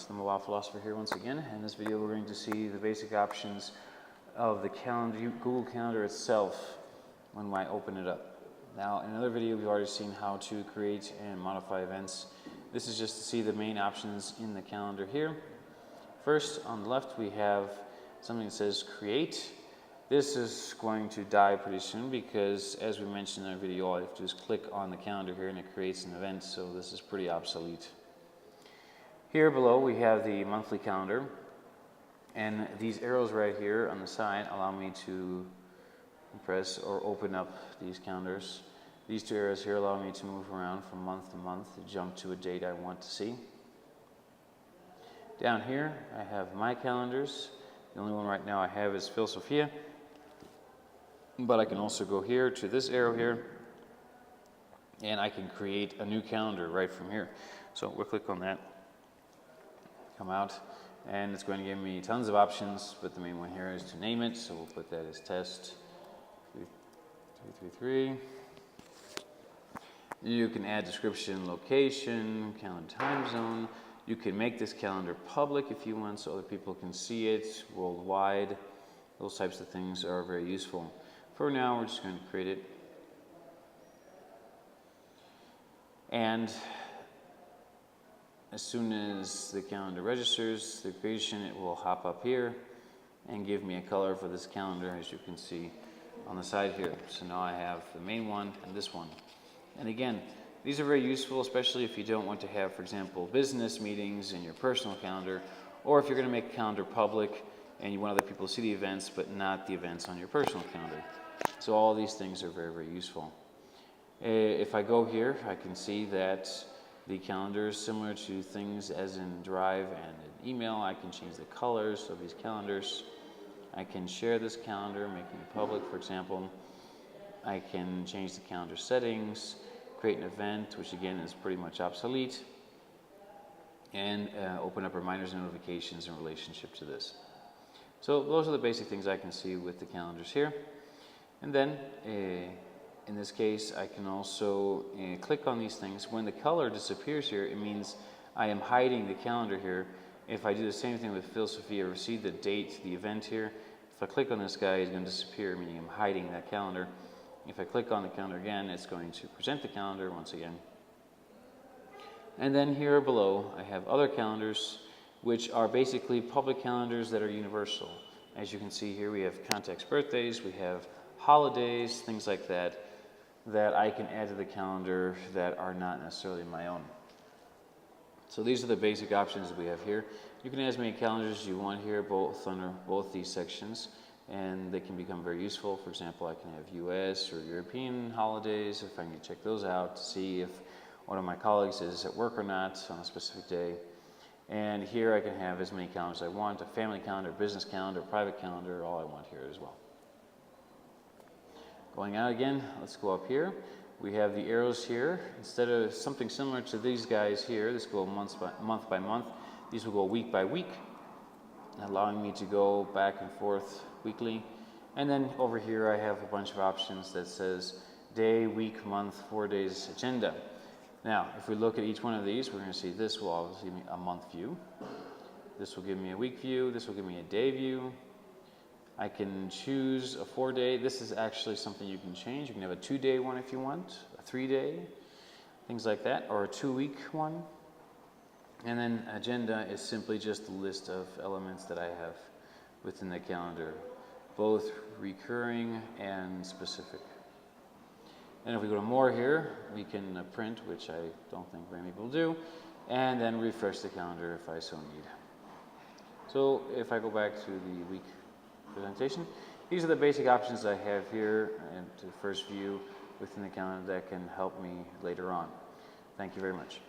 the Mobile Philosopher here once again. In this video we're going to see the basic options of the calendar, Google Calendar itself when I open it up. Now in another video we've already seen how to create and modify events. This is just to see the main options in the calendar here. First, on the left we have something that says create. This is going to die pretty soon because, as we mentioned in our video, all you have to do is click on the calendar here and it creates an event, so this is pretty obsolete. Here below we have the monthly calendar, and these arrows right here on the side allow me to press or open up these calendars. These two arrows here allow me to move around from month to month to jump to a date I want to see. Down here I have my calendars. The only one right now I have is Phil Sophia, but I can also go here to this arrow here and I can create a new calendar right from here. So we'll click on that, come out, and it's going to give me tons of options, but the main one here is to name it, so we'll put that as test 333. You can add description, location, calendar time zone. You can make this calendar public if you want so other people can see it worldwide. Those types of things are very useful. For now we're just going to create it, and as soon as the calendar registers the creation, it will hop up here and give me a color for this calendar, as you can see on the side here. So now I have the main one and this one. And again, these are very useful, especially if you don't want to have, for example, business meetings in your personal calendar, or if you're going to make a calendar public and you want other people to see the events but not the events on your personal calendar. So all these things are very, very useful. If I go here, I can see that the calendar is similar to things as in Drive and in email. I can change the colors of these calendars. I can share this calendar, making it public, for example. I can change the calendar settings, create an event, which again is pretty much obsolete, and open up reminders and notifications in relationship to this. So those are the basic things I can see with the calendars here. And then in this case, I can also click on these things. When the color disappears here, it means I am hiding the calendar here. If I do the same thing with Phil Sophia, or see the date, the event here, if I click on this guy, he's going to disappear, meaning I'm hiding that calendar. If I click on the calendar again, it's going to present the calendar once again. And then here below, I have other calendars, which are basically public calendars that are universal. As you can see here, we have contacts' birthdays, we have holidays, things like that, that I can add to the calendar that are not necessarily my own. So these are the basic options that we have here. You can add as many calendars as you want here, both under both these sections, and they can become very useful. For example, I can have US or European holidays, if I can check those out to see if one of my colleagues is at work or not on a specific day. And here I can have as many calendars as I want, a family calendar, business calendar, private calendar, all I want here as well. Going out again, let's go up here. We have the arrows here. Instead of something similar to these guys here, this will go month by month. These will go week by week, allowing me to go back and forth weekly. And then over here I have a bunch of options that says day, week, month, 4 days agenda. Now, if we look at each one of these, we're going to see this will obviously give me a month view. This will give me a week view. This will give me a day view. I can choose a 4-day. This is actually something you can change. You can have a 2-day one if you want, a 3-day, things like that, or a 2-week one. And then agenda is simply just a list of elements that I have within the calendar, both recurring and specific. And if we go to more here, we can print, which I don't think very many people do, and then refresh the calendar if I so need. So if I go back to the week presentation, these are the basic options I have here and to first view within the calendar that can help me later on. Thank you very much.